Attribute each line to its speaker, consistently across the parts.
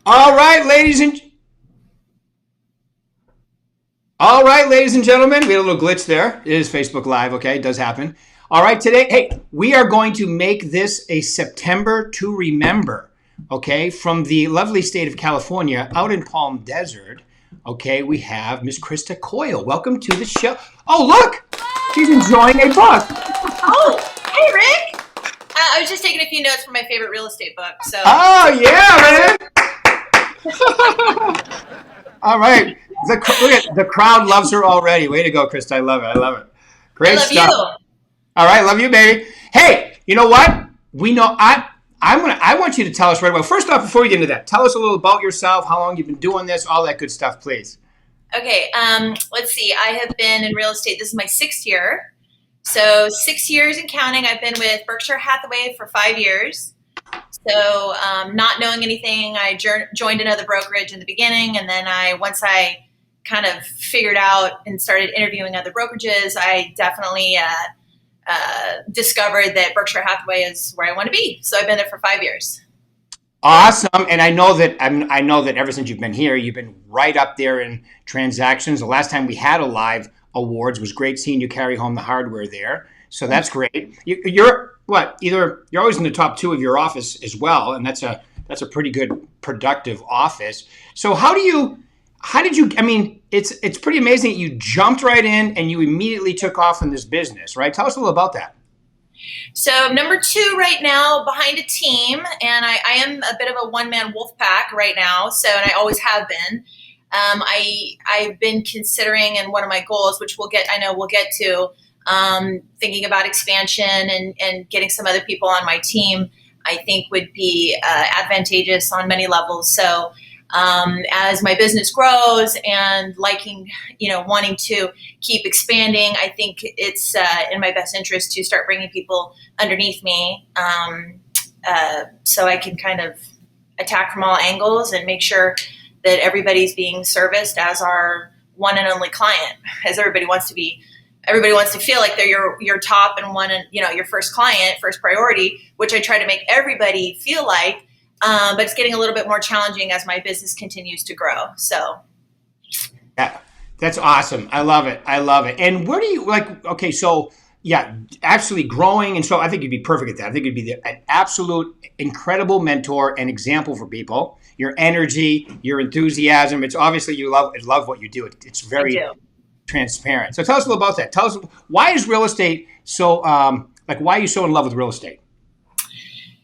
Speaker 1: All right, ladies and gentlemen, we had a little glitch there. It is Facebook Live, okay? It does happen. All right, today, hey, we are going to make this a September to remember, okay? From the lovely state of California, out in Palm Desert, okay, we have Miss Krista Coyle. Welcome to the show. Oh, look, she's enjoying a book.
Speaker 2: Oh, hey, Rick. I was just taking a few notes from my favorite real estate book. So.
Speaker 1: Oh, yeah, man. All right. Look at the crowd loves her already. Way to go, Krista. I love it. I love it. Great
Speaker 2: I love
Speaker 1: stuff.
Speaker 2: you.
Speaker 1: All right, love you, baby. Hey, you know what? I want you to tell us right away. First off, before we get into that, tell us a little about yourself, how long you've been doing this, all that good stuff, please.
Speaker 2: Okay. Let's see. I have been in real estate. This is my 6th year. So 6 years and counting. I've been with Berkshire Hathaway for 5 years. So not knowing anything, I joined another brokerage in the beginning, and then once I kind of figured out and started interviewing other brokerages, I definitely discovered that Berkshire Hathaway is where I want to be. So I've been there for 5 years.
Speaker 1: Awesome. And I know that ever since you've been here, you've been right up there in transactions. The last time we had a live awards was great seeing you carry home the hardware there. So that's great. You're always in the top 2 of your office as well, and that's a pretty good productive office. So how did you? I mean, it's pretty amazing that you jumped right in and you immediately took off in this business, right? Tell us a little about that.
Speaker 2: So number 2 right now behind a team, and I am a bit of a one-man wolf pack right now. So, and I always have been. I've been considering, and one of my goals, which we'll get to, thinking about expansion and getting some other people on my team, I think would be advantageous on many levels. So as my business grows and wanting to keep expanding, I think it's in my best interest to start bringing people underneath me so I can kind of attack from all angles and make sure that everybody's being serviced as our one and only client, as everybody wants to be. Everybody wants to feel like they're your top and your first client, first priority, which I try to make everybody feel like. But it's getting a little bit more challenging as my business continues to grow. So,
Speaker 1: Yeah, that's awesome. I love it. And where do you okay, so yeah, absolutely growing. And so I think you'd be perfect at that. I think you'd be an absolute incredible mentor and example for people. Your energy, your enthusiasm. It's obviously you love what you do. It's very transparent. So tell us a little about that. Tell us, why is real estate so, why are you so in love with real estate?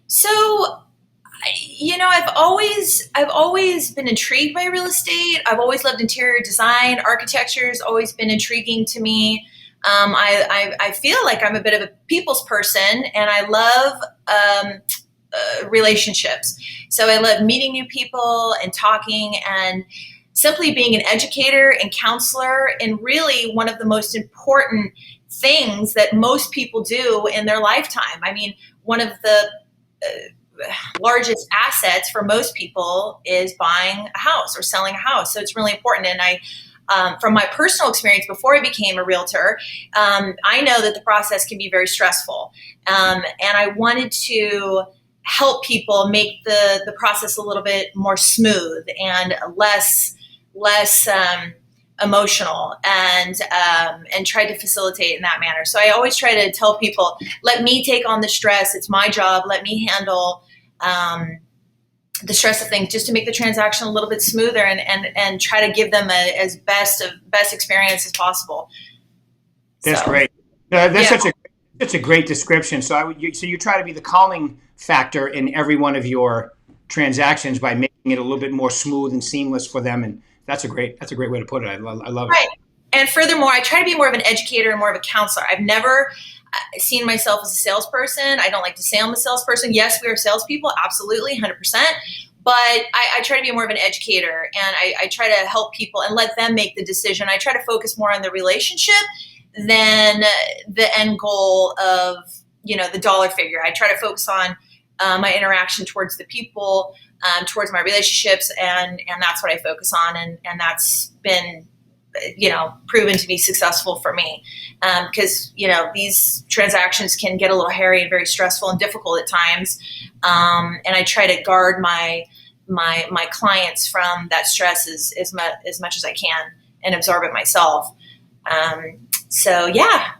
Speaker 2: So, I've always been intrigued by real estate. I've always loved interior design. Architecture has always been intriguing to me. I feel like I'm a bit of a people's person, and I love relationships. So I love meeting new people and talking and simply being an educator and counselor, and really one of the most important things that most people do in their lifetime. I mean, one of the largest assets for most people is buying a house or selling a house. So it's really important. And from my personal experience before I became a realtor, I know that the process can be very stressful. And I wanted to help people make the process a little bit more smooth and less emotional, and try to facilitate in that manner. So I always try to tell people, let me take on the stress. It's my job. Let me handle the stress of things, just to make the transaction a little bit smoother and try to give them as best experience as possible.
Speaker 1: That's great. That's such a great description. So you try to be the calming factor in every one of your transactions by making it a little bit more smooth and seamless for them. And that's a great way to put it. I love it.
Speaker 2: Right. And furthermore, I try to be more of an educator and more of a counselor. I've never seen myself as a salesperson. I don't like to say I'm a salesperson. Yes, we are salespeople, absolutely, 100%. But I try to be more of an educator, and I try to help people and let them make the decision. I try to focus more on the relationship than the end goal of, the dollar figure. I try to focus on my interaction towards the people, towards my relationships, and that's what I focus on, and that's been proven to be successful for me, because these transactions can get a little hairy and very stressful and difficult at times, and I try to guard my my clients from that stress as much as I can and absorb it myself. So yeah.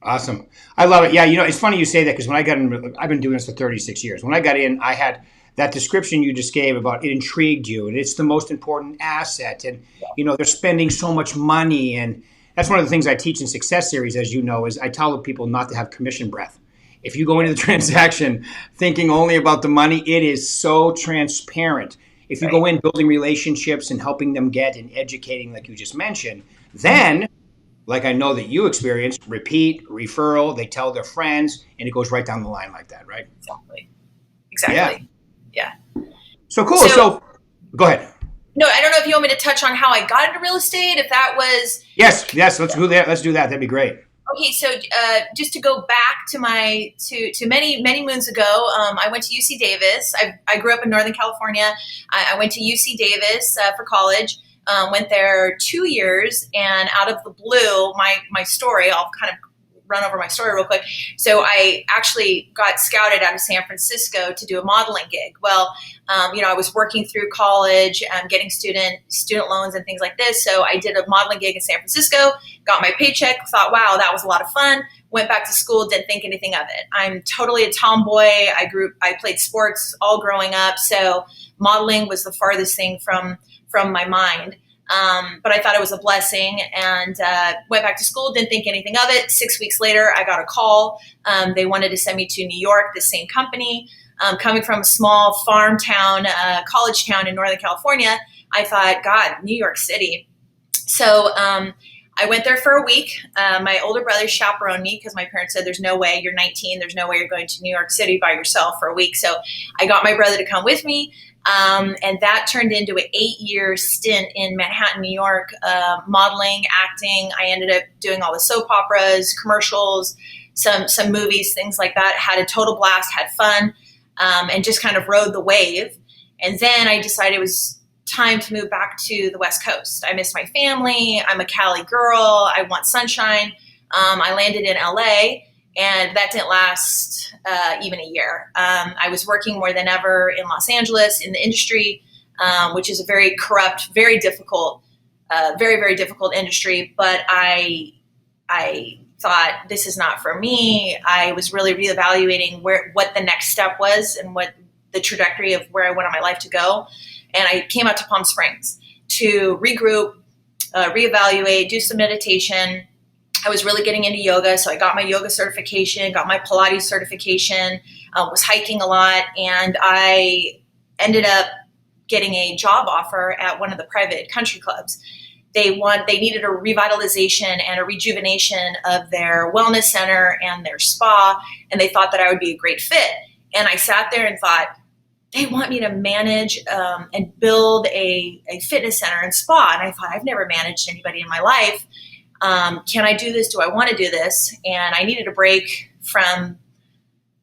Speaker 1: Awesome. I love it. Yeah, it's funny you say that because when I got in, I've been doing this for 36 years. When I got in, I had that description you just gave about it intrigued you, and it's the most important asset. And, they're spending so much money. And that's one of the things I teach in Success Series, as you know, is I tell people not to have commission breath. If you go into the transaction thinking only about the money, it is so transparent. If you go in building relationships and helping them get and educating, like you just mentioned, then like I know that you experienced, repeat, referral, they tell their friends, and it goes right down the line like that, right?
Speaker 2: Exactly. Yeah.
Speaker 1: So cool. So go ahead.
Speaker 2: No, I don't know if you want me to touch on how I got into real estate, if that was...
Speaker 1: Yes, let's do that. Let's do that. That'd be great.
Speaker 2: Okay, so just to go back to many moons ago, I went to UC Davis. I grew up in Northern California. I went to UC Davis for college. Went there 2 years, and out of the blue, my story, I'll kind of run over my story real quick. So I actually got scouted out of San Francisco to do a modeling gig. Well, I was working through college, getting student loans and things like this. So I did a modeling gig in San Francisco, got my paycheck, thought, wow, that was a lot of fun. Went back to school, didn't think anything of it. I'm totally a tomboy. I played sports all growing up. So modeling was the farthest thing from my mind. But I thought it was a blessing, and went back to school, didn't think anything of it. 6 weeks later, I got a call. They wanted to send me to New York, the same company. Coming from a small farm town, college town in Northern California, I thought, God, New York City. So I went there for a week. My older brother chaperoned me because my parents said, there's no way, you're 19, there's no way you're going to New York City by yourself for a week. So I got my brother to come with me. And that turned into an 8-year stint in Manhattan, New York, modeling, acting. I ended up doing all the soap operas, commercials, some movies, things like that. Had a total blast, had fun, and just kind of rode the wave. And then I decided it was time to move back to the West Coast. I miss my family. I'm a Cali girl. I want sunshine. I landed in LA. And that didn't last even a year. I was working more than ever in Los Angeles in the industry, which is a very corrupt, very difficult, very, very difficult industry. But I thought, this is not for me. I was really reevaluating what the next step was and what the trajectory of where I wanted my life to go. And I came out to Palm Springs to regroup, reevaluate, do some meditation. I was really getting into yoga, so I got my yoga certification, got my Pilates certification, was hiking a lot, and I ended up getting a job offer at one of the private country clubs. They needed a revitalization and a rejuvenation of their wellness center and their spa, and they thought that I would be a great fit. And I sat there and thought, they want me to manage and build a fitness center and spa. And I thought, I've never managed anybody in my life. Can I do this? Do I want to do this? And I needed a break from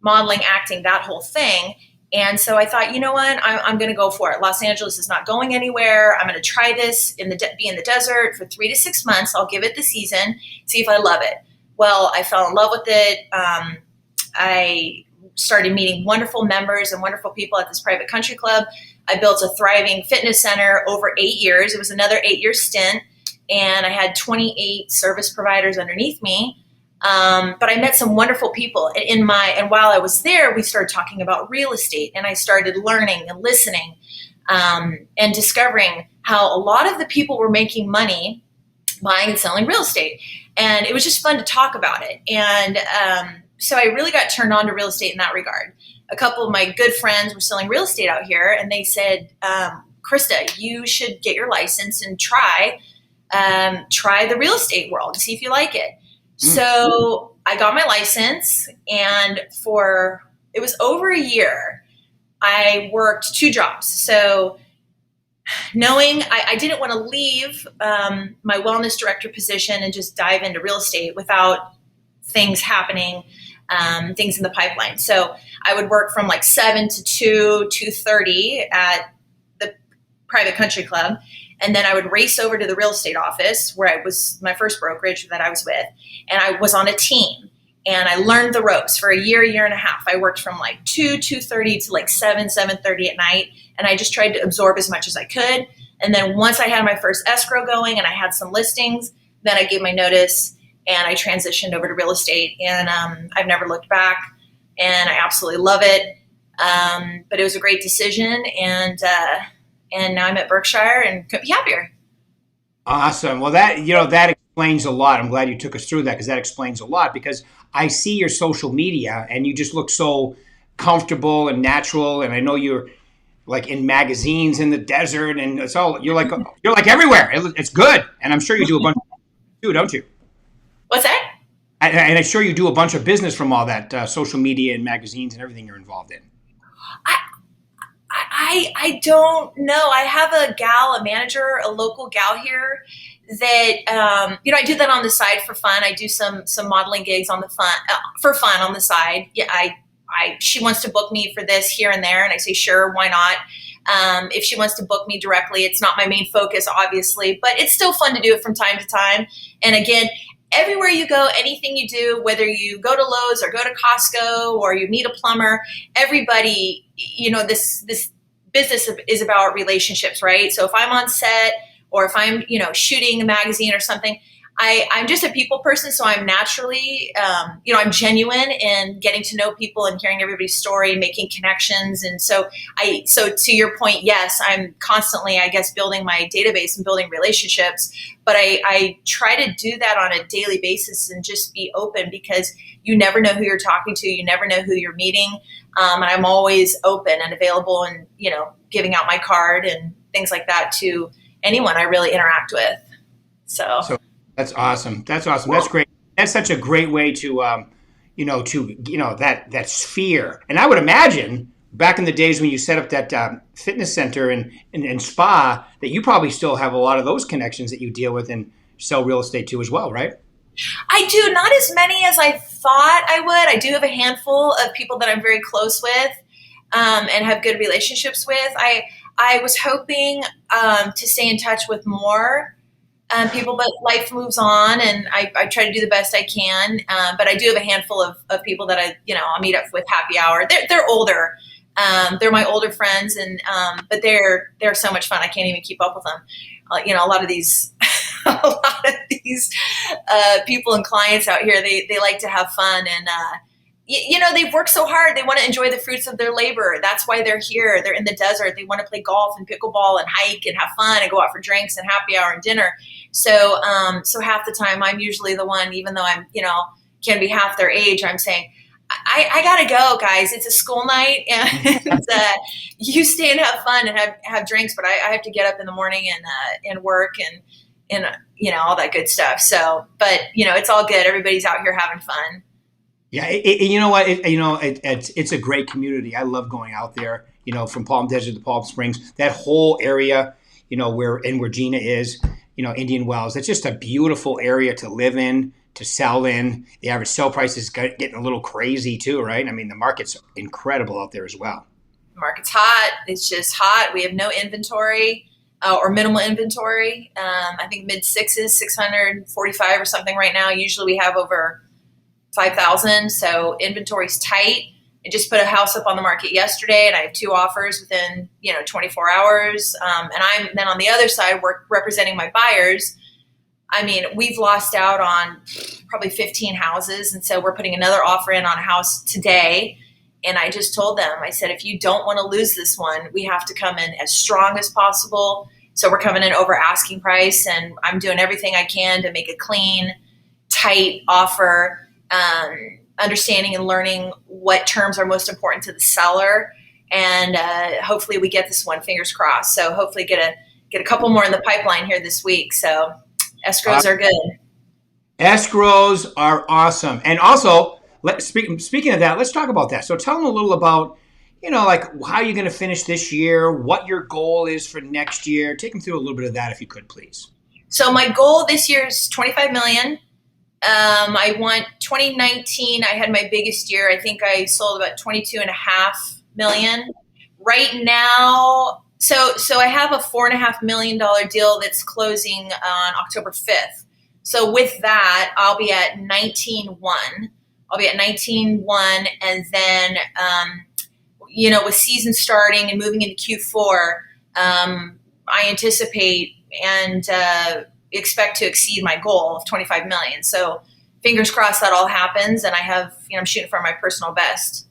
Speaker 2: modeling, acting, that whole thing. And so I thought, you know what? I'm going to go for it. Los Angeles is not going anywhere. I'm going to try this be in the desert for 3 to 6 months. I'll give it the season, see if I love it. Well, I fell in love with it. I started meeting wonderful members and wonderful people at this private country club. I built a thriving fitness center over 8 years. It was another 8-year stint. And I had 28 service providers underneath me. But I met some wonderful people and while I was there, we started talking about real estate, and I started learning and listening, and discovering how a lot of the people were making money buying and selling real estate. And it was just fun to talk about it. And, so I really got turned on to real estate in that regard. A couple of my good friends were selling real estate out here, and they said, Krista, you should get your license and try the real estate world and see if you like it. So I got my license, and it was over a year, I worked 2 jobs. So knowing I didn't want to leave my wellness director position and just dive into real estate without things happening, things in the pipeline. So I would work from like 7 to 2:30 at the private country club. And then I would race over to the real estate office where I was my first brokerage that I was with. And I was on a team. and I learned the ropes for a year and a half. I worked from like 2:30 to like 7:30 at night. And I just tried to absorb as much as I could. And then once I had my first escrow going and I had some listings, then I gave my notice and I transitioned over to real estate. And I've never looked back, and I absolutely love it. But it was a great decision, and now I'm at Berkshire and couldn't be happier.
Speaker 1: Awesome. Well, that explains a lot. I'm glad you took us through that, because that explains a lot, because I see your social media and you just look so comfortable and natural. And I know you're like in magazines in the desert, and you're like everywhere. It's good. And I'm sure you do a bunch too, don't you?
Speaker 2: What's that?
Speaker 1: And I'm sure you do a bunch of business from all that social media and magazines and everything you're involved in.
Speaker 2: I don't know. I have a manager, a local gal here that, I do that on the side for fun. I do some modeling gigs on the for fun on the side. Yeah. She wants to book me for this here and there. And I say, sure, why not? If she wants to book me directly, it's not my main focus, obviously, but it's still fun to do it from time to time. And again, everywhere you go, anything you do, whether you go to Lowe's or go to Costco or you meet a plumber, everybody, this business is about relationships, right? So if I'm on set or if I'm, shooting a magazine or something, I'm just a people person. So I'm naturally, I'm genuine in getting to know people and hearing everybody's story, making connections. And so to your point, yes, I'm constantly, I guess, building my database and building relationships, but I try to do that on a daily basis and just be open, because you never know who you're talking to. You never know who you're meeting. And I'm always open and available and, giving out my card and things like that to anyone I really interact with. So
Speaker 1: that's awesome. That's awesome. That's great. That's such a great way to, that sphere. And I would imagine back in the days when you set up that fitness center and spa, that you probably still have a lot of those connections that you deal with and sell real estate to as well, right?
Speaker 2: I do. Not as many as I thought I would. I do have a handful of people that I'm very close with and have good relationships with. I was hoping to stay in touch with more people, but life moves on, and I try to do the best I can. But I do have a handful of people that I'll meet up with happy hour. They're older. They're my older friends, and but they're so much fun. I can't even keep up with them. A lot of these people and clients out here, they like to have fun, and they've worked so hard. They want to enjoy the fruits of their labor. That's why they're here. They're in the desert. They want to play golf and pickleball and hike and have fun and go out for drinks and happy hour and dinner. So half the time I'm usually the one, even though I'm, can be half their age, I'm saying, I gotta go, guys. It's a school night, and you stay and have fun and have drinks. But I have to get up in the morning and work and all that good stuff. So, but it's all good. Everybody's out here having fun.
Speaker 1: Yeah, you know what? It's a great community. I love going out there. From Palm Desert to Palm Springs, that whole area. Where Gina is. Indian Wells. It's just a beautiful area to live in, to sell in. The average sell price is getting a little crazy too, right? I mean, the market's incredible out there as well.
Speaker 2: The market's hot. It's just hot. We have no inventory or minimal inventory. I think mid sixes, 645 or something right now. Usually we have over 5,000. So inventory's tight. I just put a house up on the market yesterday, and I have 2 offers within 24 hours. And I'm then on the other side, representing my buyers. I mean, we've lost out on probably 15 houses, and so we're putting another offer in on a house today. And I just told them, I said, if you don't want to lose this one, we have to come in as strong as possible. So we're coming in over asking price, and I'm doing everything I can to make a clean, tight offer. Understanding and learning what terms are most important to the seller, and hopefully we get this one, fingers crossed. So hopefully get a couple more in the pipeline here this week. So escrows are good.
Speaker 1: Escrows are awesome. And also, speaking of that, let's talk about that. So tell them a little about, like how you're going to finish this year, what your goal is for next year. Take them through a little bit of that, if you could, please.
Speaker 2: So my goal this year is 25 million. I want 2019. I had my biggest year. I think I sold about 22.5 million right now. So I have a $4.5 million deal that's closing on October 5th. So with that, I'll be at 19.1. I'll be at 19.1, and then with season starting and moving into Q4, I anticipate and expect to exceed my goal of 25 million. So fingers crossed that all happens, and I'm shooting for my personal best.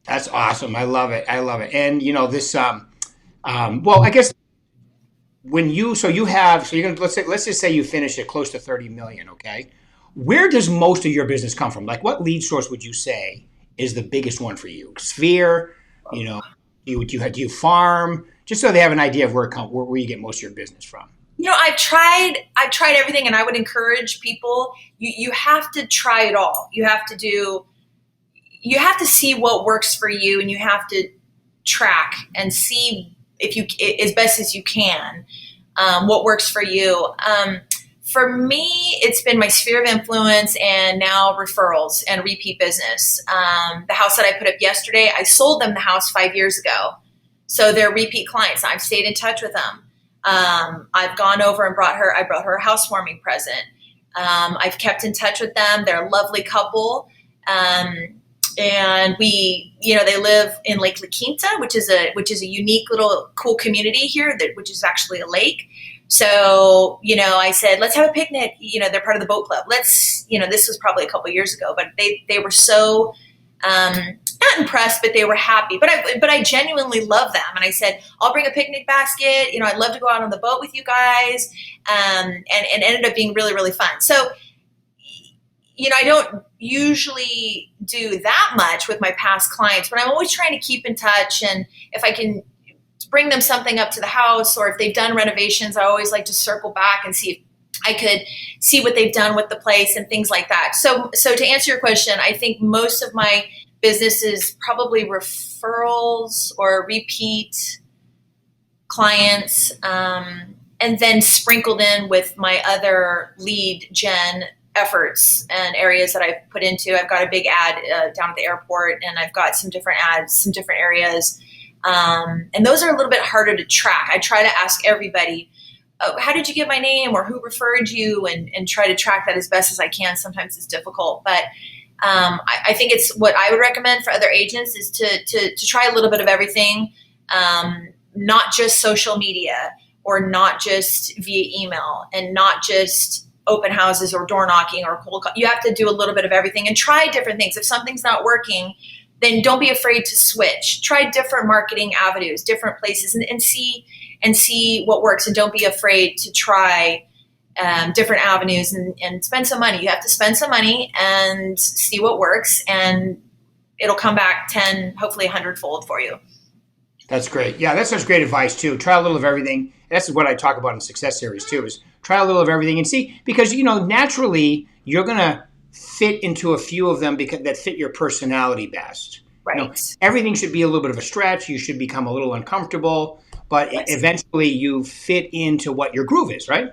Speaker 1: That's awesome. I love it. I love it. And this. Well, I guess when you're gonna let's just say you finish at close to 30 million. Okay, where does most of your business come from? Like, what lead source would you say is the biggest one for you? Sphere, do you farm? Just so they have an idea of where you get most of your business from.
Speaker 2: I've tried everything, and I would encourage people. You have to try it all. You have to see what works for you, and you have to track and see if you, as best as you can, what works for you. For me, it's been my sphere of influence and now referrals and repeat business. The house that I put up yesterday, I sold them the house 5 years ago. So they're repeat clients. I've stayed in touch with them. I've gone over and I brought her a housewarming present. I've kept in touch with them. They're a lovely couple. And they live in Lake La Quinta, which is a unique little cool community here, which is actually a lake. So, I said, let's have a picnic. They're part of the boat club. This was probably a couple years ago, but they were so, not impressed, but they were happy. But I genuinely love them. And I said, I'll bring a picnic basket. I'd love to go out on the boat with you guys. And ended up being really, really fun. So, I don't usually do that much with my past clients, but I'm always trying to keep in touch. And if I can bring them something up to the house, or if they've done renovations, I always like to circle back and see if I could see what they've done with the place and things like that. So to answer your question, I think most of my business is probably referrals or repeat clients, and then sprinkled in with my other lead gen efforts and areas that I've put into. I've got a big ad down at the airport, and I've got some different ads, some different areas. And those are a little bit harder to track. I try to ask everybody, oh, how did you get my name, or who referred you, and try to track that as best as I can. Sometimes it's difficult, but I think it's what I would recommend for other agents is to try a little bit of everything, not just social media, or not just via email, and not just open houses or door knocking or cold call. You have to do a little bit of everything and try different things. If something's not working, then don't be afraid to switch. Try different marketing avenues, different places, and see what works. And don't be afraid to try different avenues and spend some money. You have to spend some money and see what works, and it'll come back 10, hopefully 100-fold for you.
Speaker 1: That's great. Yeah, that's such great advice too. Try a little of everything. That's what I talk about in Success Series too, is try a little of everything and see, because naturally you're going to fit into a few of them that fit your personality best.
Speaker 2: Right.
Speaker 1: Everything should be a little bit of a stretch. You should become a little uncomfortable, but eventually you fit into what your groove is, right?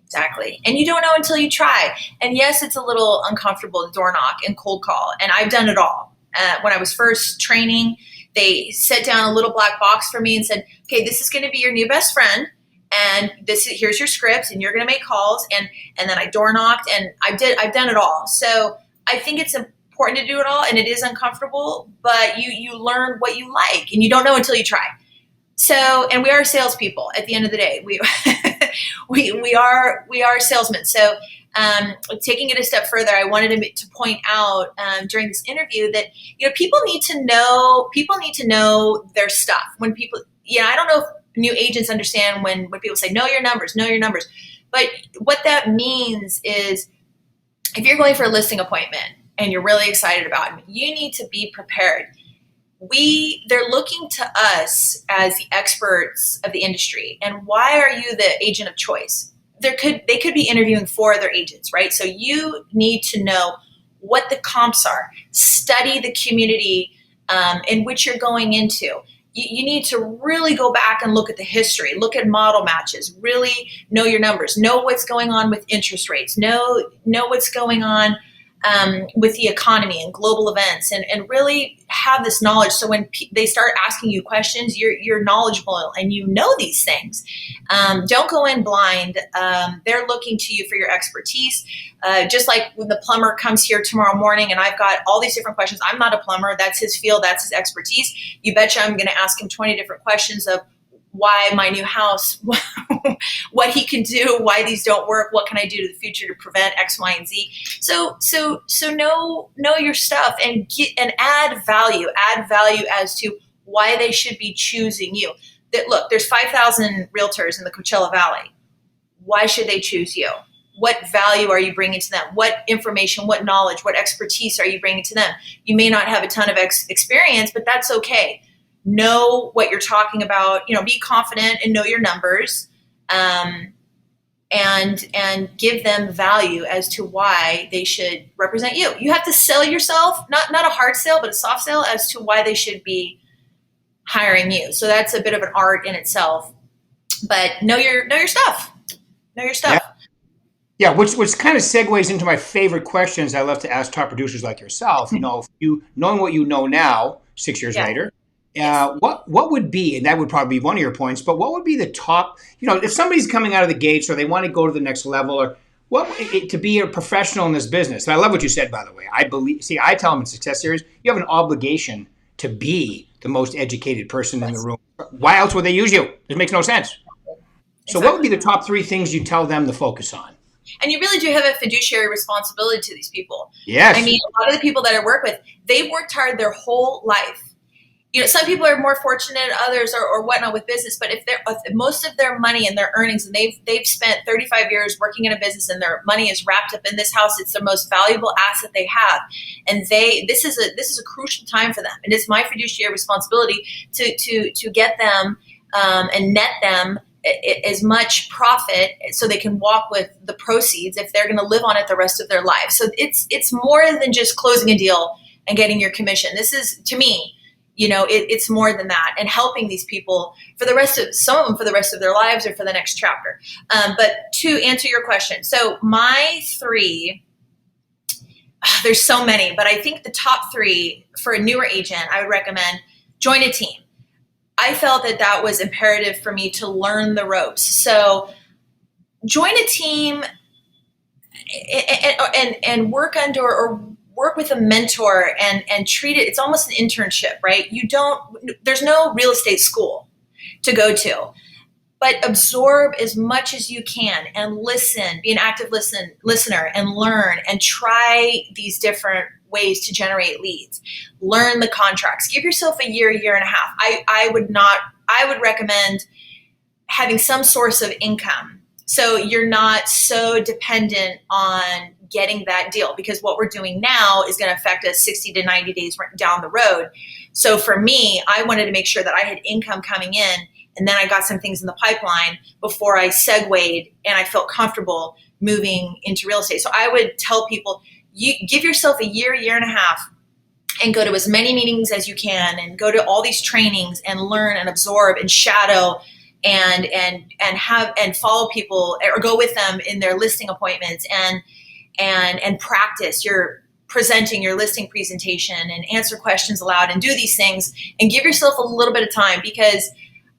Speaker 2: Exactly. And you don't know until you try. And yes, it's a little uncomfortable to door knock and cold call. And I've done it all. When I was first training, they set down a little black box for me and said, okay, this is going to be your new best friend. And here's your scripts, and you're going to make calls. And then I door knocked, and I've done it all. So I think it's important to do it all, and it is uncomfortable, but you learn what you like, and you don't know until you try. So, and we are salespeople at the end of the day. We are salesmen. So, taking it a step further, I wanted to point out during this interview that people need to know their stuff. When people, I don't know if new agents understand when people say know your numbers, but what that means is if you're going for a listing appointment and you're really excited about it, you need to be prepared. They're looking to us as the experts of the industry. And why are you the agent of choice? They could be interviewing 4 other agents, right? So you need to know what the comps are. Study the community in which you're going into. You need to really go back and look at the history, look at model matches, really know your numbers, know what's going on with interest rates, know what's going on with the economy and global events, and really have this knowledge. So when they start asking you questions, you're knowledgeable and you know these things. Don't go in blind. They're looking to you for your expertise. Just like when the plumber comes here tomorrow morning and I've got all these different questions. I'm not a plumber. That's his field. That's his expertise. You betcha I'm going to ask him 20 different questions of why my new house, what he can do, why these don't work, what can I do to the future to prevent X, Y, and Z. So know your stuff and add value as to why they should be choosing you. That look, there's 5,000 realtors in the Coachella Valley. Why should they choose you? What value are you bringing to them? What information, what knowledge, what expertise are you bringing to them? You may not have a ton of experience, but that's okay. Know what you're talking about, be confident and know your numbers, and give them value as to why they should represent you. You have to sell yourself, not a hard sell, but a soft sell as to why they should be hiring you. So that's a bit of an art in itself, but know your stuff. Know your stuff.
Speaker 1: Yeah, which kind of segues into my favorite questions I love to ask top producers like yourself. Knowing what you know now, 6 years later, what would be, and that would probably be one of your points, but what would be the top, if somebody's coming out of the gates or they want to go to the next level, or to be a professional in this business? And I love what you said, by the way. I tell them in Success Series, you have an obligation to be the most educated person in the room. Why else would they use you? It makes no sense. So what would be the top 3 things you tell them to focus on?
Speaker 2: And you really do have a fiduciary responsibility to these people.
Speaker 1: Yes.
Speaker 2: I mean, a lot of the people that I work with, they've worked hard their whole life. Some people are more fortunate, others or whatnot with business. But if most of their money and their earnings, and they've spent 35 years working in a business, and their money is wrapped up in this house, it's the most valuable asset they have. And this is a crucial time for them. And it's my fiduciary responsibility to get them and net them as much profit so they can walk with the proceeds if they're going to live on it the rest of their life. So it's more than just closing a deal and getting your commission. This is, to me, it's more than that, and helping these people some of them for the rest of their lives or for the next chapter. But to answer your question, so my 3, there's so many, but I think the top 3 for a newer agent, I would recommend join a team. I felt that was imperative for me to learn the ropes. So join a team and work under or work with a mentor and treat it. It's almost an internship, right? There's no real estate school to go to, but absorb as much as you can and listen, be an active listener and learn and try these different ways to generate leads. Learn the contracts. Give yourself a year and a half. I would recommend having some source of income, so you're not so dependent on getting that deal, because what we're doing now is going to affect us 60 to 90 days down the road. So for me, I wanted to make sure that I had income coming in, and then I got some things in the pipeline before I segued and I felt comfortable moving into real estate. So I would tell people, you give yourself a year and a half and go to as many meetings as you can and go to all these trainings and learn and absorb and shadow and follow people or go with them in their listing appointments and practice your presenting your listing presentation and answer questions aloud and do these things and give yourself a little bit of time, because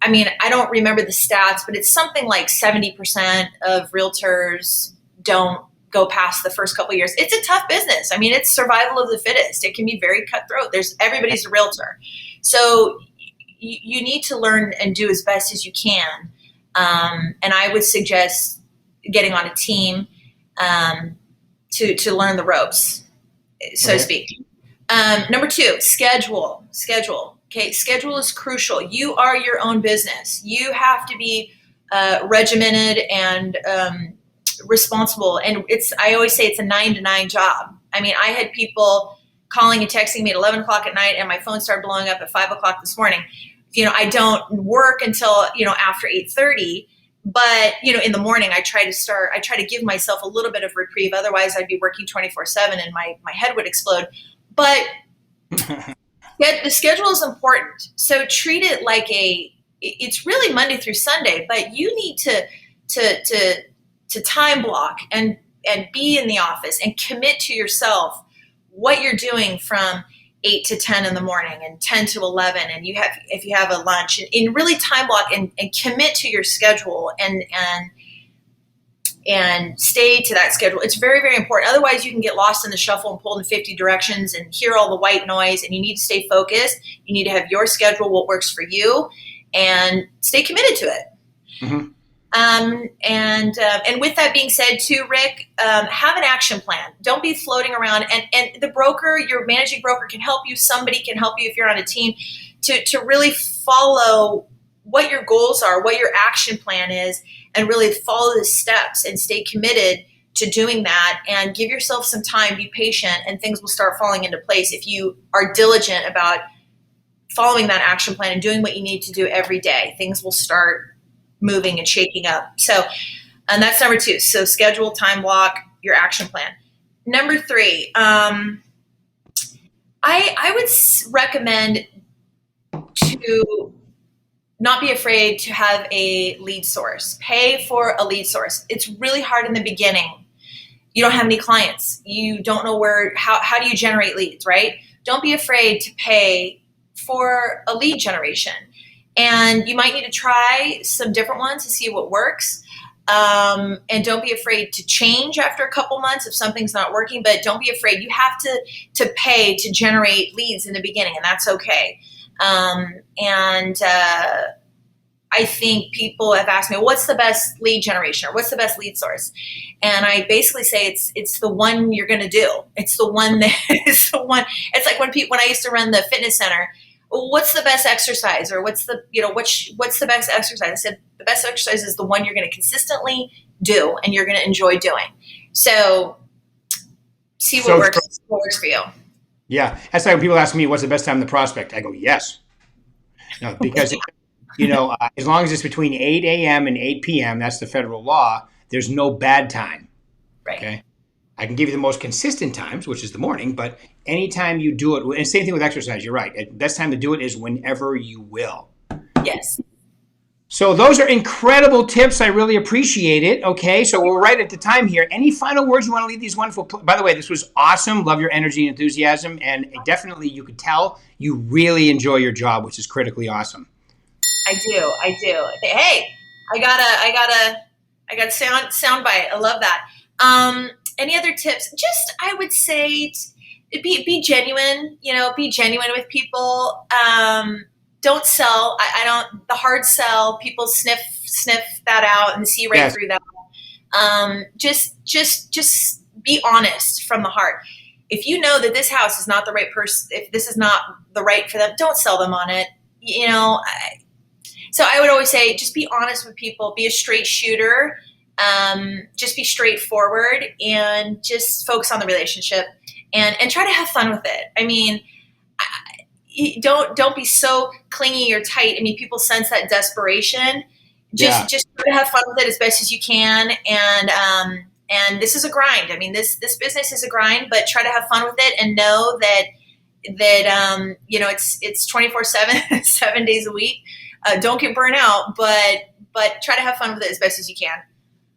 Speaker 2: I don't remember the stats, but it's something like 70% of realtors don't go past the first couple of years. It's a tough business. It's survival of the fittest. It can be very cutthroat. Everybody's a realtor. So you need to learn and do as best as you can. And I would suggest getting on a team to learn the ropes, so to speak. Number 2, schedule. Okay, schedule is crucial. You are your own business. You have to be regimented and responsible. And I always say it's a 9 to 9 job. I had people calling and texting me at 11 o'clock at night, and my phone started blowing up at 5 o'clock this morning. I don't work until, after 8:30. But, in the morning, I try to give myself a little bit of reprieve. Otherwise, I'd be working 24/7 and my head would explode. But the schedule is important. So treat it like it's really Monday through Sunday, but you need to time block and and be in the office and commit to yourself what you're doing from 8 to 10 in the morning and 10 to 11, and if you have a lunch, and really time block and commit to your schedule and stay to that schedule. It's very, very important. Otherwise, you can get lost in the shuffle and pulled in 50 directions and hear all the white noise, and you need to stay focused. You need to have your schedule, what works for you, and stay committed to it.
Speaker 1: Mm-hmm.
Speaker 2: And with that being said too, Rick, have an action plan. Don't be floating around, and the broker, your managing broker, can help you. Somebody can help you if you're on a team to really follow what your goals are, what your action plan is, and really follow the steps and stay committed to doing that, and give yourself some time, be patient, and things will start falling into place if you are diligent about following that action plan and doing what you need to do every day. Things will start moving and shaking up. So, and that's number 2. So schedule, time block, your action plan. Number 3, I would recommend to not be afraid to have a lead source. Pay for a lead source. It's really hard in the beginning. You don't have any clients. You don't know how do you generate leads, right? Don't be afraid to pay for a lead generation. And you might need to try some different ones to see what works. And don't be afraid to change after a couple months if something's not working, but don't be afraid. You have to pay to generate leads in the beginning, and that's okay. I think people have asked me, what's the best lead generation, or what's the best lead source? And I basically say it's the one you're going to do. It's the one that is the one. It's like when I used to run the fitness center, what's the best exercise, or what's the best exercise? I said, the best exercise is the one you're going to consistently do and you're going to enjoy doing. So see what works for you.
Speaker 1: Yeah. That's like when people ask me, what's the best time to prospect? I go, yes. No, because, as long as it's between 8 a.m. and 8 p.m., that's the federal law, there's no bad time.
Speaker 2: Right.
Speaker 1: Okay. I can give you the most consistent times, which is the morning, but anytime you do it, and same thing with exercise, you're right. The best time to do it is whenever you will.
Speaker 2: Yes.
Speaker 1: So those are incredible tips. I really appreciate it. Okay, so we're right at the time here. Any final words you want to leave these wonderful? By the way, this was awesome. Love your energy and enthusiasm, and definitely you could tell you really enjoy your job, which is critically awesome.
Speaker 2: I do. Hey, I got a sound bite. I love that. Any other tips? Just, I would say, be genuine. Be genuine with people. Don't sell. I don't. The hard sell. People sniff that out and see right through that. Just be honest from the heart. If you know that this house is not the right person, if this is not the right for them, don't sell them on it. So I would always say, just be honest with people. Be a straight shooter. Just be straightforward and just focus on the relationship and try to have fun with it. I mean, don't be so clingy or tight. I mean, people sense that desperation. Just try to have fun with it as best as you can. And this is a grind. I mean, this business is a grind, but try to have fun with it and know that it's 24/7, 7 days a week. Don't get burnt out, but try to have fun with it as best as you can.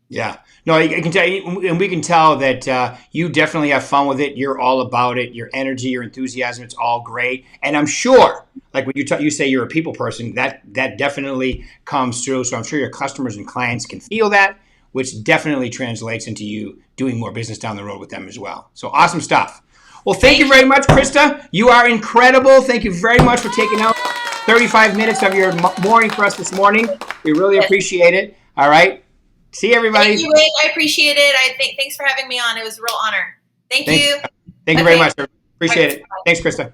Speaker 1: Yeah. No, I can tell you, and we can tell that you definitely have fun with it. You're all about it. Your energy, your enthusiasm, it's all great. And I'm sure, like when you say you're a people person, that definitely comes through. So I'm sure your customers and clients can feel that, which definitely translates into you doing more business down the road with them as well. So awesome stuff. Well, thank you very much, Krista. You are incredible. Thank you very much for taking out 35 minutes of your morning for us this morning. We really appreciate it. All right. See everybody.
Speaker 2: Thank you, Rick. I appreciate it. Thanks for having me on. It was a real honor. Thank you.
Speaker 1: Thank you very much. Appreciate it. Thanks, Krista.